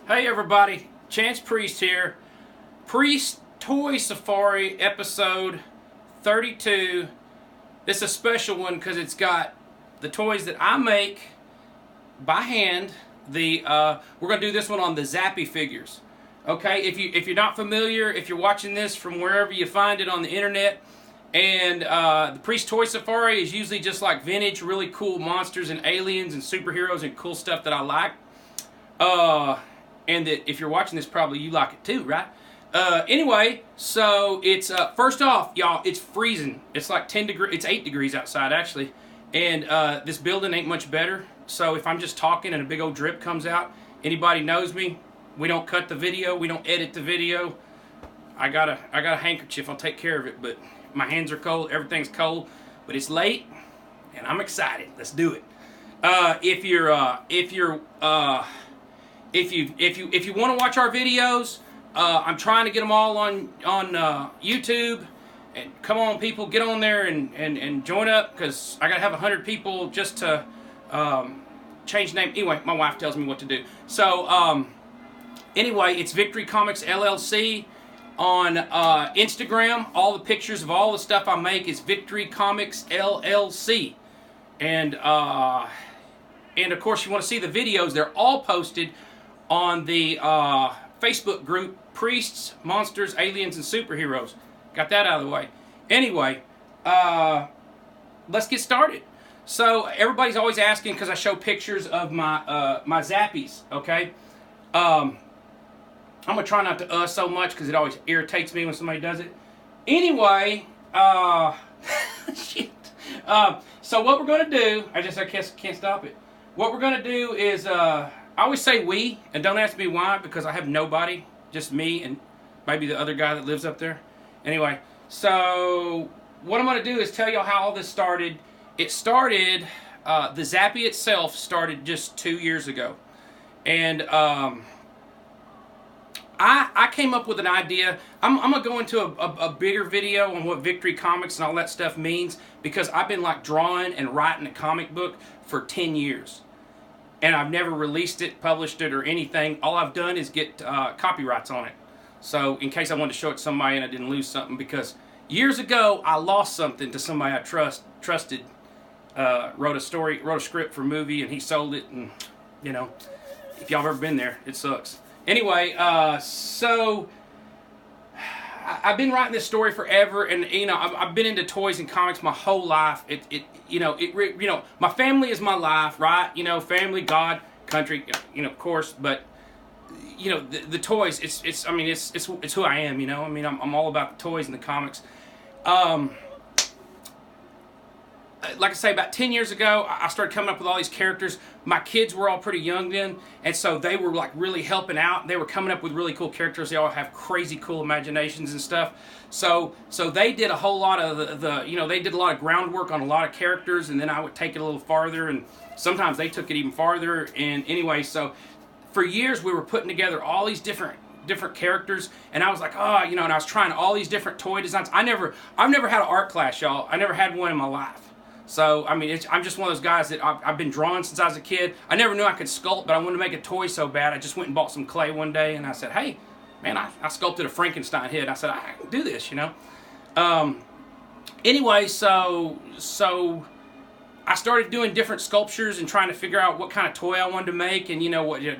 Hey everybody, Chance Priest here. Priest Toy Safari episode 32. This is a special one because it's got the toys that I make by hand. We're gonna do this one on the ZAPI figures. Okay, if you're not familiar, if you're watching this from wherever you find it on the internet, and the Priest Toy Safari is usually just like vintage, really cool monsters and aliens and superheroes and cool stuff that I like. And that if you're watching this, probably you like it too, right? Anyway, so it's first off, y'all, it's freezing. It's like 10 degrees. It's 8 degrees outside actually, and this building ain't much better. So if I'm just talking and a big old drip comes out, anybody knows me. We don't cut the video. We don't edit the video. I got a handkerchief. I'll take care of it. But my hands are cold. Everything's cold. But it's late, and I'm excited. Let's do it. If you want to watch our videos, I'm trying to get them all on YouTube. And come on, people, get on there and join up, because I gotta have 100 people just to change the name. Anyway, my wife tells me what to do. So anyway, it's Victory Comics LLC on Instagram. All the pictures of all the stuff I make is Victory Comics LLC, and of course, you want to see the videos. They're all posted on the Facebook group, Priests, Monsters, Aliens, and Superheroes. Got that out of the way. Anyway, let's get started. So everybody's always asking, because I show pictures of my my ZAPIs, okay? I'm going to try not to so much, because it always irritates me when somebody does it. Anyway, shit. So what we're going to do, I can't stop it. What we're going to do is, I always say we, and don't ask me why, because I have nobody, just me and maybe the other guy that lives up there. Anyway, so what I'm going to do is tell you how all this started. It started, the ZAPI itself started just 2 years ago. And I came up with an idea. I'm going to go into a bigger video on what Victory Comics and all that stuff means, because I've been like drawing and writing a comic book for 10 years. And I've never released it, published it, or anything. All I've done is get copyrights on it. So in case I wanted to show it to somebody and I didn't lose something, because years ago I lost something to somebody I trusted. Wrote a script for a movie, and he sold it, and you know, if y'all have ever been there, it sucks. Anyway, so I've been writing this story forever, and you know, I've been into toys and comics my whole life. My family is my life, right? You know, family, God, country, you know, of course. But you know, the toys, it's who I am. You know, I mean, I'm all about the toys and the comics. Like I say, about 10 years ago, I started coming up with all these characters. My kids were all pretty young then, and so they were like really helping out. They were coming up with really cool characters. They all have crazy cool imaginations and stuff. So they did a whole lot of they did a lot of groundwork on a lot of characters, and then I would take it a little farther, and sometimes they took it even farther. And anyway, so for years we were putting together all these different characters, and I was like, and I was trying all these different toy designs. I've never had an art class, y'all. I never had one in my life. So, I mean, I'm just one of those guys that I've been drawing since I was a kid. I never knew I could sculpt, but I wanted to make a toy so bad. I just went and bought some clay one day, and I said, hey, man, I sculpted a Frankenstein head. I said, I can do this, you know. Anyway, so I started doing different sculptures and trying to figure out what kind of toy I wanted to make, and, you know, what do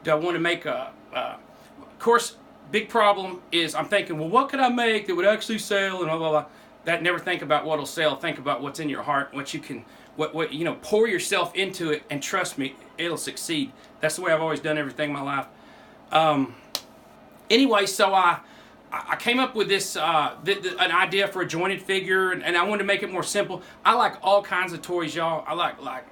I want to make of course, big problem is I'm thinking, well, what could I make that would actually sell, and blah, blah, blah. That never think about what'll sell. Think about what's in your heart, what you can, what you know, pour yourself into it, and trust me, it'll succeed. That's the way I've always done everything in my life. Anyway, so I came up with this an idea for a jointed figure, and I wanted to make it more simple. I like all kinds of toys, y'all. I like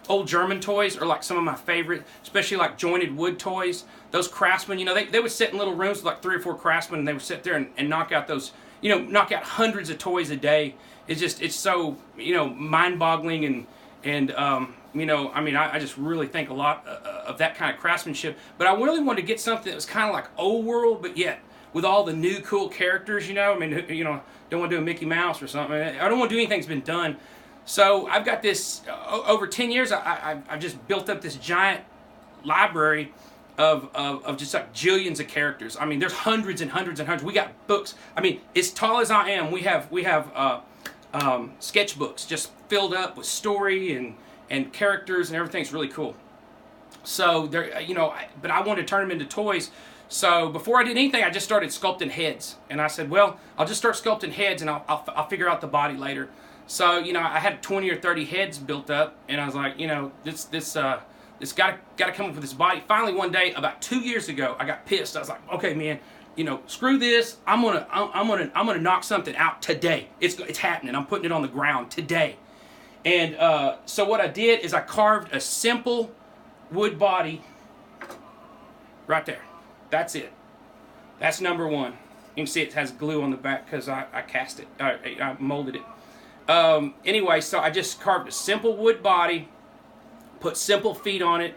old German toys are like some of my favorite, especially like jointed wood toys. Those craftsmen, you know, they would sit in little rooms with like 3 or 4 craftsmen, and they would sit there and knock out those. You know, knock out hundreds of toys a day. It's so, you know, mind-boggling, and you know, I mean, I just really think a lot of that kind of craftsmanship. But I really wanted to get something that was kind of like old world, but yet with all the new cool characters. You know, I mean, you know, don't want to do a Mickey Mouse or something. I don't want to do anything that's been done. So I've got this over 10 years. I've just built up this giant library of just like jillions of characters. I mean, there's hundreds and hundreds and hundreds. We got books. I mean, as tall as I am, we have sketchbooks just filled up with story and characters and everything's really cool. So there, but I wanted to turn them into toys. So before I did anything, I just started sculpting heads, and I said, well, I'll just start sculpting heads, and I'll figure out the body later. So I had 20 or 30 heads built up, and I was like, this gotta come up with this body. Finally, one day, about 2 years ago, I got pissed. I was like, okay, man, screw this. I'm gonna knock something out today. It's happening. I'm putting it on the ground today. And so what I did is I carved a simple wood body right there. That's it. That's number one. You can see it has glue on the back because I cast it. I molded it. Anyway, so I just carved a simple wood body, put simple feet on it.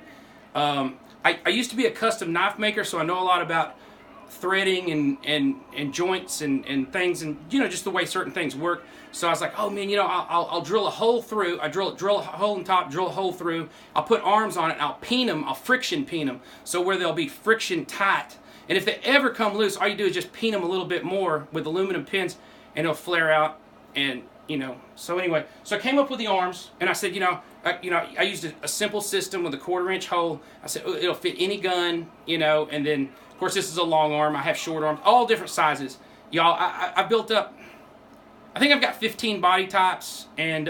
I used to be a custom knife maker, so I know a lot about threading and joints and things, and just the way certain things work. So I was like, oh man, I'll drill a hole through. I drill a hole in top, drill a hole through. I'll put arms on it, and I'll peen them. I'll friction peen them, so where they'll be friction tight. And if they ever come loose, all you do is just peen them a little bit more with aluminum pins, and it'll flare out. And so anyway, so I came up with the arms, and I said, I used a simple system with a 1/4-inch hole. I said it'll fit any gun, and then of course this is a long arm. I have short arms, all different sizes. Y'all, I built up. I think I've got 15 body types, and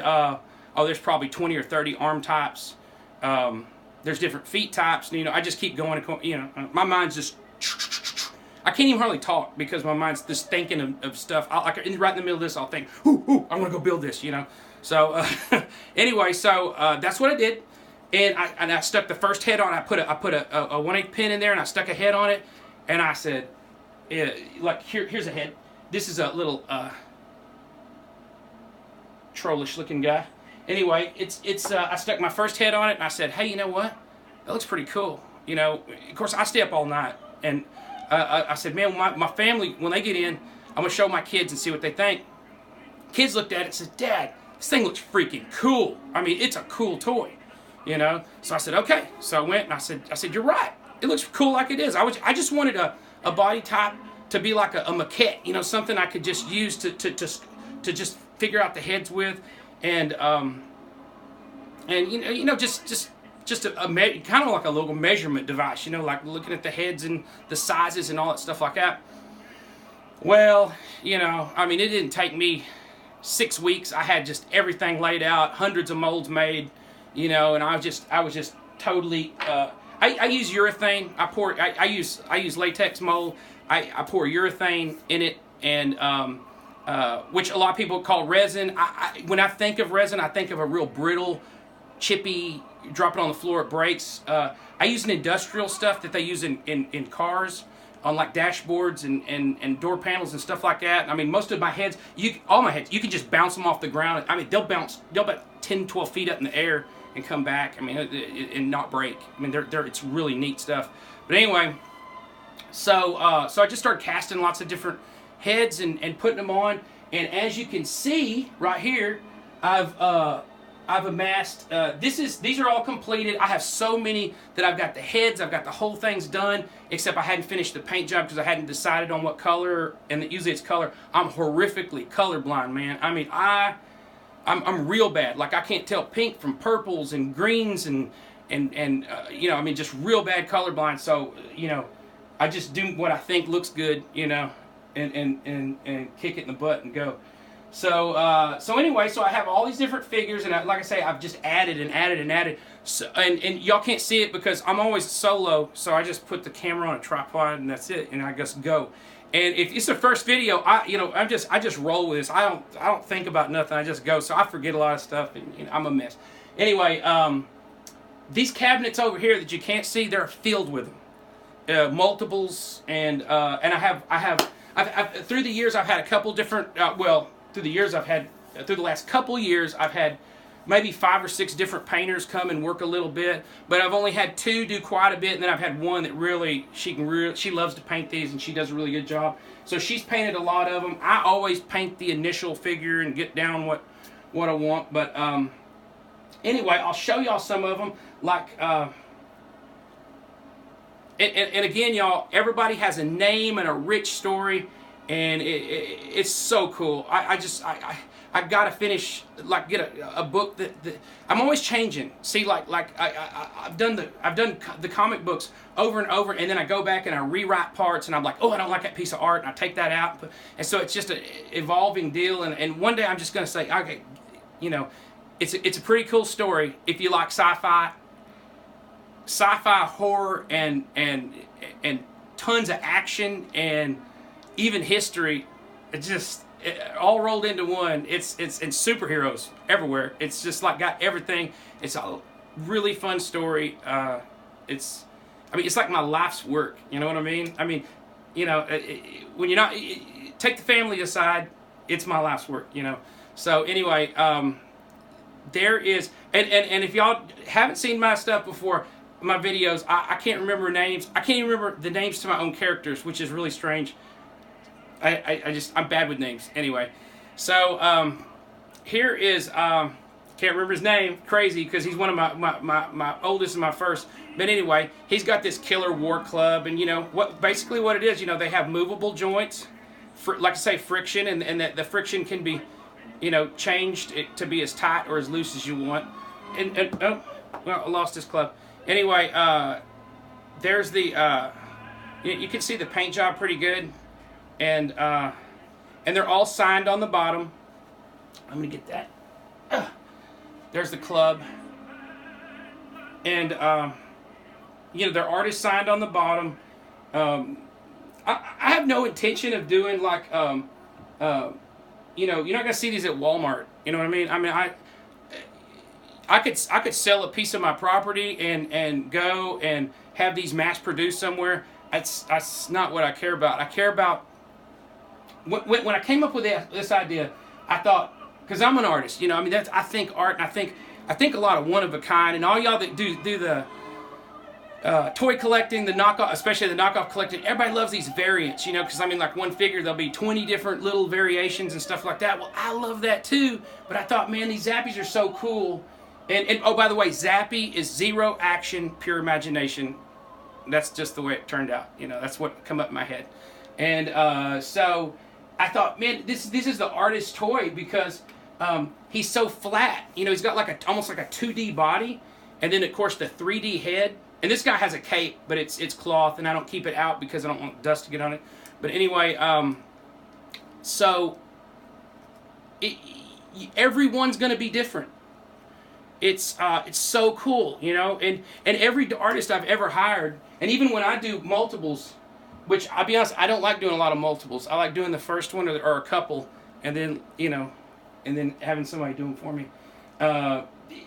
there's probably 20 or 30 arm types. There's different feet types. And, I just keep going. My mind's just. I can't even hardly talk because my mind's just thinking of stuff. Right in the middle of this, I'll think, ooh, I'm gonna go build this. So anyway, so that's what I did, and I stuck the first head on. I put a 1/8 pin in there, and I stuck a head on it, and I said, here's a head. This is a little trollish looking guy. Anyway, I stuck my first head on it, and I said, hey, you know what? That looks pretty cool. Of course, I stay up all night, and I said, man, my family, when they get in, I'm gonna show my kids and see what they think. Kids looked at it and said, Dad, this thing looks freaking cool. I mean, it's a cool toy, So I said, okay. So I went and I said, you're right. It looks cool like it is. I just wanted a body type to be like a maquette, something I could just use to just figure out the heads with, and just a kind of like a little measurement device, like looking at the heads and the sizes and all that stuff like that. Well, I mean, it didn't take me 6 weeks. I had just everything laid out, hundreds of molds made, and I was just totally. I use urethane. I use latex mold. I pour urethane in it, and which a lot of people call resin. When I think of resin, I think of a real brittle, chippy. You drop it on the floor, it breaks. I use an industrial stuff that they use in cars, on like dashboards and door panels and stuff like that. I mean, most of my heads, all my heads, you can just bounce them off the ground. I mean, they'll about 10, 12 feet up in the air and come back. I mean, and not break. I mean, it's really neat stuff. But anyway, so I just started casting lots of different heads and putting them on. And as you can see right here, I've amassed, these are all completed. I have so many that I've got the heads, I've got the whole thing's done, except I hadn't finished the paint job because I hadn't decided on what color, and usually it's color. I'm horrifically colorblind, man. I mean, I'm real bad. Like, I can't tell pink from purples and greens and I mean, just real bad colorblind. So, I just do what I think looks good, and kick it in the butt and go. So anyway, so I have all these different figures, and like I say, I've just added and added and added. So, and y'all can't see it because I'm always solo, so I just put the camera on a tripod and that's it, and I just go. And if it's the first video, I just roll with this. I don't think about nothing. I just go. So I forget a lot of stuff, and I'm a mess. Anyway, these cabinets over here that you can't see, they're filled with them, multiples, and I've through the years I've had a couple different through the last couple years, I've had maybe 5 or 6 different painters come and work a little bit, but I've only had 2 do quite a bit, and then I've had one that really, she loves to paint these, and she does a really good job. So she's painted a lot of them. I always paint the initial figure and get down what I want, but anyway, I'll show y'all some of them. Like, and again, y'all, everybody has a name and a rich story, and it's so cool. I gotta finish, like, get a book that I'm always changing. See, I've done the comic books over and over, and then I go back and I rewrite parts, and I'm like, oh, I don't like that piece of art, and I take that out, and so it's just an evolving deal. And one day I'm just gonna say, okay, you know, it's a pretty cool story if you like sci-fi, horror, and tons of action and even history. It all rolled into one. It's and superheroes everywhere. It's just like got everything. It's a really fun story. It's like my life's work. You know what I mean? I mean, you know, when you're not, take the family aside, it's my life's work. You know. So anyway, there is, and if y'all haven't seen my stuff before, my videos, I can't remember names. I can't even remember the names to my own characters, which is really strange. I'm bad with names. Anyway, so here is, can't remember his name, crazy, because he's one of my oldest and my first. But anyway, he's got this killer war club, and you know, basically what it is, you know, they have movable joints, like I say, friction, and the friction can be, you know, changed to be as tight or as loose as you want. And oh, well, I lost his club. Anyway, there's the, you can see the paint job pretty good. And they're all signed on the bottom. I'm gonna get that. There's the club, and you know, their art is signed on the bottom. I have no intention of doing like you know, you're not gonna see these at Walmart. You know what I mean? I mean, I could sell a piece of my property and go and have these mass produced somewhere. That's not what I care about. I care about, when I came up with this idea, I thought, because I'm an artist, you know, I mean, I think art, and I think a lot of one of a kind, and all y'all that do the toy collecting, the knockoff, especially the knockoff collecting, everybody loves these variants, you know, because I mean, like one figure, there'll be 20 different little variations and stuff like that. Well, I love that too, but I thought, man, these ZAPIs are so cool. And oh, by the way, ZAPI is zero action, pure imagination. That's just the way it turned out. You know, that's what come up in my head. And so I thought, man, this is the artist's toy, because he's so flat. You know, he's got like almost like a 2D body, and then of course the 3D head. And this guy has a cape, but it's cloth, and I don't keep it out because I don't want dust to get on it. But anyway, so everyone's going to be different. It's so cool, you know, and every artist I've ever hired, and even when I do multiples, which I'll be honest, I don't like doing a lot of multiples. I like doing the first one or a couple, and then, you know, and then having somebody do them for me.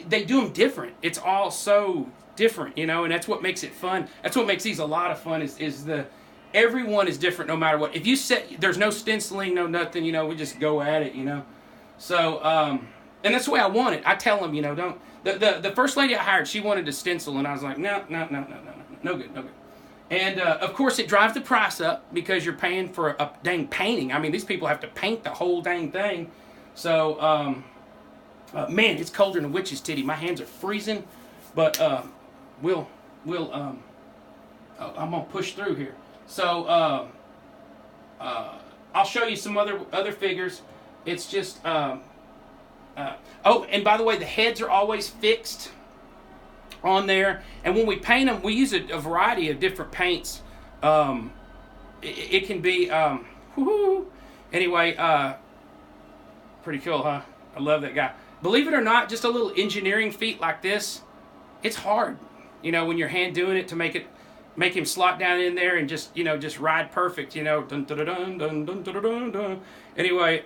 They do them different. It's all so different, you know, and that's what makes it fun. That's what makes these a lot of fun, is everyone is different no matter what. If you set, there's no stenciling, no nothing, you know, we just go at it, you know. So, and that's the way I want it. I tell them, you know, don't, the first lady I hired, she wanted to stencil, and I was like, no good. And of course it drives the price up, because you're paying for a dang painting. I mean, these people have to paint the whole dang thing. So, man, it's colder than a witch's titty. My hands are freezing, but I'm gonna push through here. So I'll show you some other figures. It's just oh, and by the way, the heads are always fixed on there, and when we paint them, we use a variety of different paints. It can be anyway, pretty cool, huh? I love that guy. Believe it or not, just a little engineering feat like this, it's hard, you know, when you're hand doing it, to make him slot down in there and just, you know, just ride perfect, you know. Dun, dun, dun, dun, dun, dun, dun, dun. Anyway,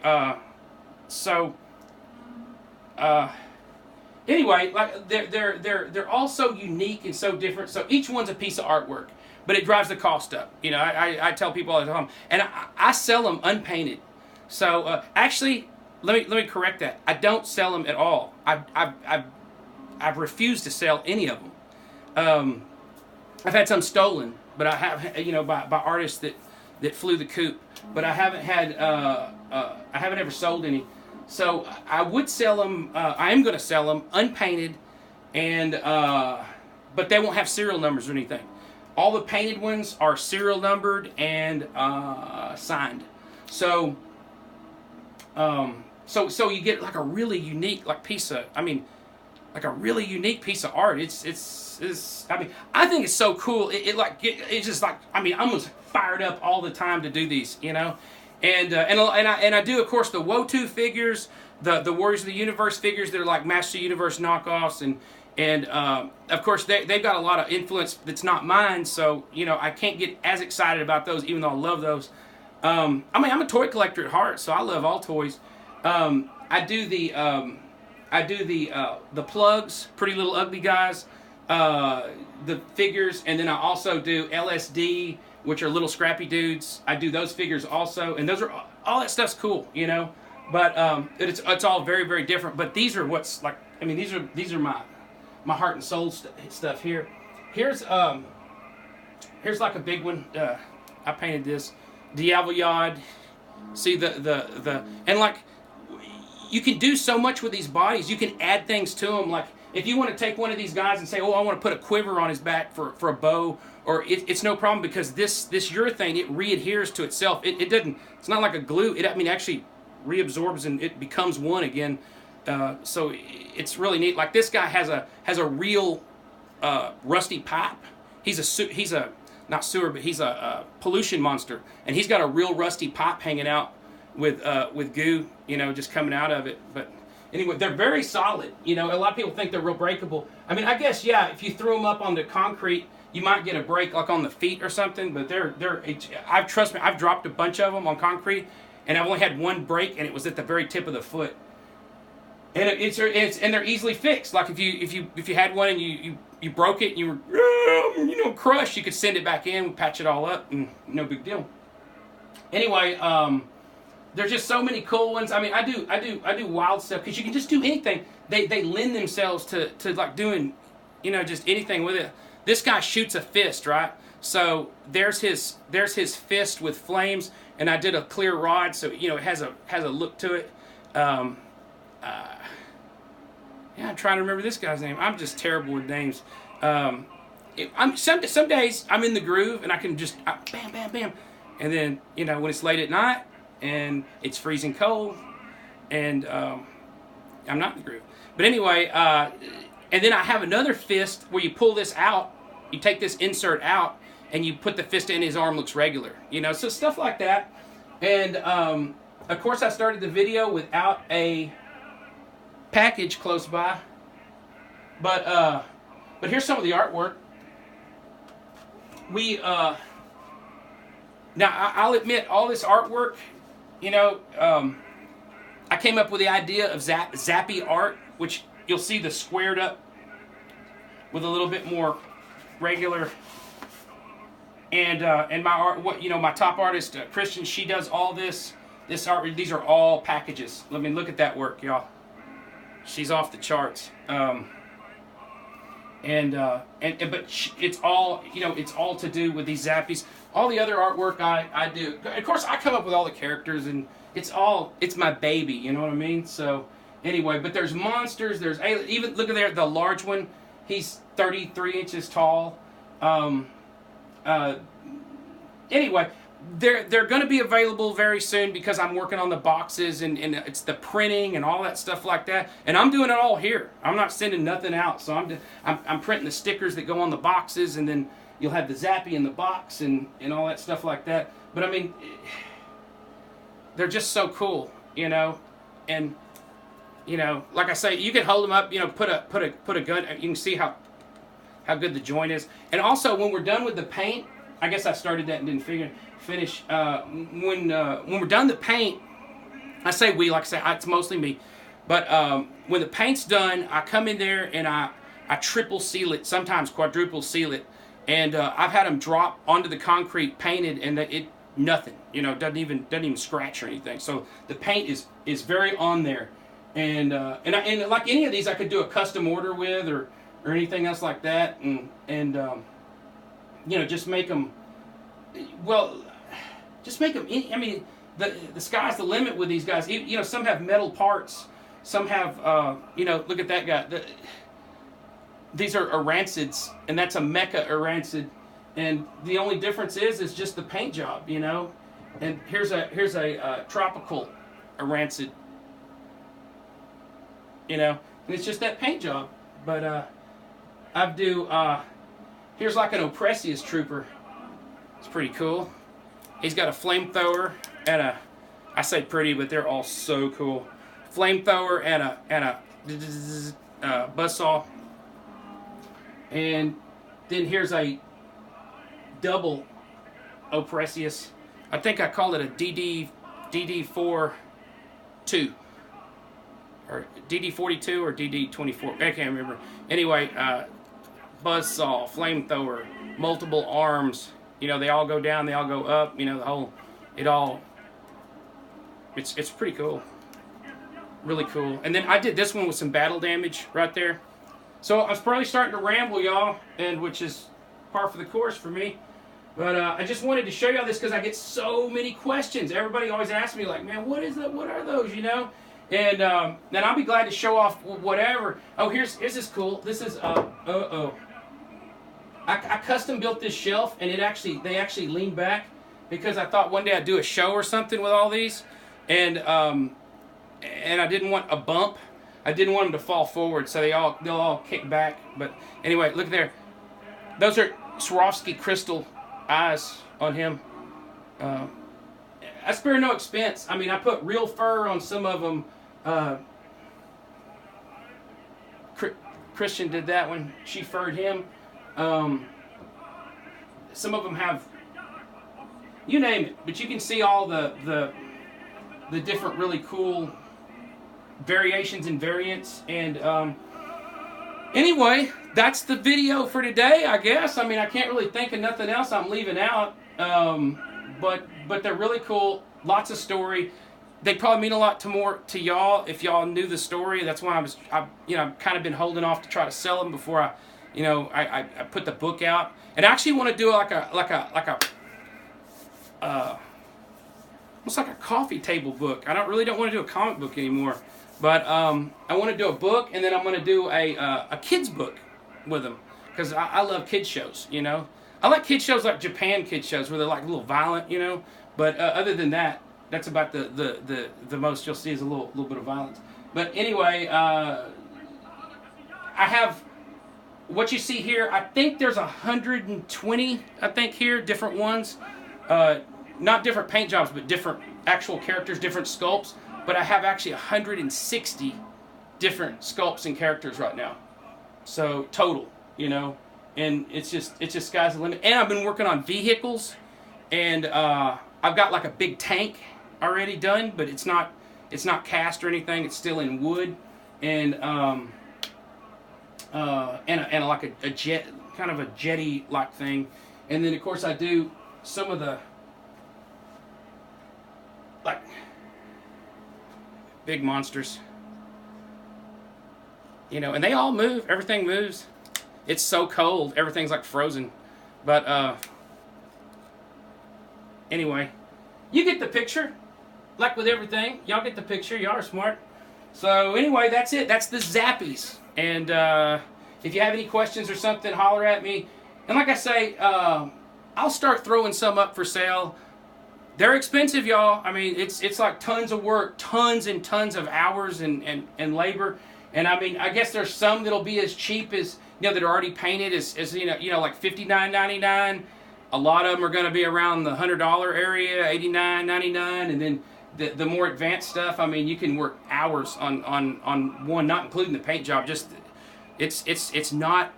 so anyway, like they're all so unique and so different. So each one's a piece of artwork, but it drives the cost up. You know, I tell people all the time, and I sell them unpainted. So actually, let me correct that. I don't sell them at all. I've refused to sell any of them. I've had some stolen, but I have, you know, by artists that flew the coop. But I haven't had I haven't ever sold any. So I would sell them. I am going to sell them unpainted, and but they won't have serial numbers or anything. all the painted ones are serial numbered and signed. So, so you get like a really unique like piece of, like a really unique piece of art. It's I mean, I think it's so cool. It's just like, I'm almost fired up all the time to do these, you know. And I do, of course, the Wotu figures, the Warriors of the Universe figures that are like Master Universe knockoffs, and of course they've got a lot of influence that's not mine, so you know I can't get as excited about those, even though I love those. I'm a toy collector at heart, so I love all toys. I do the plugs, Pretty Little Ugly Guys, the figures, and then I also do LSD, which are little scrappy dudes. I do those figures also, and those are all that stuff's cool, you know. But it's all very, very different. But these are what's like. These are my heart and soul stuff here. Here's like a big one. I painted this Diavoyad. See the and like you can do so much with these bodies. You can add things to them. Like if you want to take one of these guys and say, oh, I want to put a quiver on his back for a bow. Or it's no problem because this urethane, it readheres to itself. It doesn't. It's not like a glue. It actually reabsorbs and it becomes one again. So it's really neat. Like this guy has a real rusty pipe. He's a not sewer, but he's a pollution monster, and he's got a real rusty pipe hanging out with goo, you know, just coming out of it. But anyway, they're very solid. You know, a lot of people think they're real breakable. I guess yeah, if you threw them up onto concrete, you might get a break like on the feet or something, but trust me, I've dropped a bunch of them on concrete, and I've only had one break, and it was at the very tip of the foot. And and they're easily fixed. Like if you had one and you broke it and you were crushed, you could send it back in, patch it all up, and no big deal. Anyway, there's just so many cool ones. I do wild stuff because you can just do anything. They lend themselves to like doing, just anything with it. This guy shoots a fist, right? So there's his fist with flames, and I did a clear rod, so it has a look to it. Yeah, I'm trying to remember this guy's name. I'm just terrible with names. Some days I'm in the groove and I can just bam, bam, bam, and then when it's late at night and it's freezing cold and I'm not in the groove. But anyway, and then I have another fist where you pull this out. You take this insert out and you put the fist in, his arm looks regular, so stuff like that. And of course I started the video without a package close by, but here's some of the artwork. Now I'll admit all this artwork, I came up with the idea of ZAPI art, which you'll see the squared up with a little bit more regular, and my art, my top artist Christian, she does all this art. These are all packages. Look at that work, y'all. She's off the charts. But it's all it's all to do with these Zappies. All the other artwork I do, of course, I come up with all the characters, and it's my baby. You know what I mean? So anyway, but there's monsters. There's even look at there, the large one. He's 33 inches tall. Anyway, they're going to be available very soon because I'm working on the boxes and it's the printing and all that stuff like that. And I'm doing it all here. I'm not sending nothing out. So I'm printing the stickers that go on the boxes, and then you'll have the ZAPI in the box and all that stuff like that. But they're just so cool, and like I say, you can hold them up, put a gun. You can see how good the joint is. And also, when we're done with the paint, I guess I started that and didn't finish. When we're done the paint, I say we, like I say, it's mostly me. But when the paint's done, I come in there and I triple seal it, sometimes quadruple seal it. And I've had them drop onto the concrete painted, and nothing, doesn't even scratch or anything. So the paint is very on there. And like any of these, I could do a custom order with, or anything else like that, and just make them. Well, just make them. The sky's the limit with these guys. Some have metal parts. Some have. Look at that guy. These are Arancids, and that's a Mecha Arancid, And the only difference is just the paint job, you know. And here's a tropical, a rancid, you know, and it's just that paint job. But I do. Here's like an Oppressius trooper. It's pretty cool. He's got a flamethrower and a. I say pretty, but they're all so cool. Flamethrower and a buzzsaw. And then here's a double Oppressius. I think I called it a DD42 or DD42 or DD24. I can't remember. Anyway, buzzsaw, flamethrower, multiple arms. You know, they all go down, they all go up. You know, the whole, it all. It's pretty cool. Really cool. And then I did this one with some battle damage right there. So I was probably starting to ramble, y'all, and which is par for the course for me. But I just wanted to show y'all this because I get so many questions. Everybody always asks me, like, man, what is that? What are those, you know? And then I'll be glad to show off whatever. Oh, here's this cool. This is, I custom built this shelf, and they actually lean back because I thought one day I'd do a show or something with all these. And I didn't want a bump. I didn't want them to fall forward, so they'll all kick back. But anyway, look there. Those are Swarovski crystal eyes on him. I spare no expense. I mean, I put real fur on some of them. Christian did that one. She furred him. Some of them have, you name it, but you can see all the different really cool variations and variants. And anyway, that's the video for today, I guess. I mean, I can't really think of nothing else I'm leaving out. But they're really cool. Lots of story. They probably mean a lot to y'all if y'all knew the story. That's why I've kind of been holding off to try to sell them before I put the book out. And I actually want to do like a almost like a coffee table book. I don't want to do a comic book anymore, but I want to do a book, and then I'm going to do a kids book with them because I love kids shows. You know, I like kids shows like Japan kids shows where they're like a little violent. You know, but other than that, that's about the most you'll see is a little bit of violence. But anyway, I have what you see here. I think there's 120. I think here different ones. Not different paint jobs, but different actual characters, different sculpts. But I have actually 160 different sculpts and characters right now. So total, you know, and it's just sky's the limit. And I've been working on vehicles, and I've got like a big tank already done, but it's not cast or anything. It's still in wood, and like a jet, kind of a jetty like thing. And then of course I do some of the like big monsters, you know, and they all move. Everything moves. It's so cold. Everything's like frozen. But anyway, you get the picture. Like with everything, y'all get the picture. Y'all are smart. So anyway, that's it. That's the Zappies. And if you have any questions or something, holler at me. And like I say, I'll start throwing some up for sale. They're expensive, y'all. I mean, it's like tons of work, tons and tons of hours and labor. And I mean, I guess there's some that'll be as cheap as, you know, that are already painted as you know, like $59.99. A lot of them are going to be around the $100 area, $89.99, and then the more advanced stuff. I mean, you can work hours on one, not including the paint job. Just it's not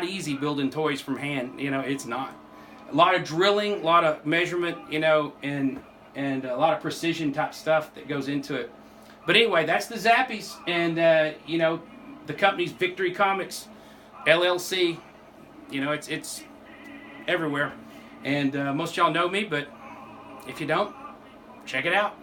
easy building toys from hand. You know, it's not. A lot of drilling, a lot of measurement, you know, and a lot of precision type stuff that goes into it. But anyway, that's the Zappies, and you know, the company's Victory Comics, LLC. You know, it's everywhere, and most of y'all know me, but if you don't, check it out.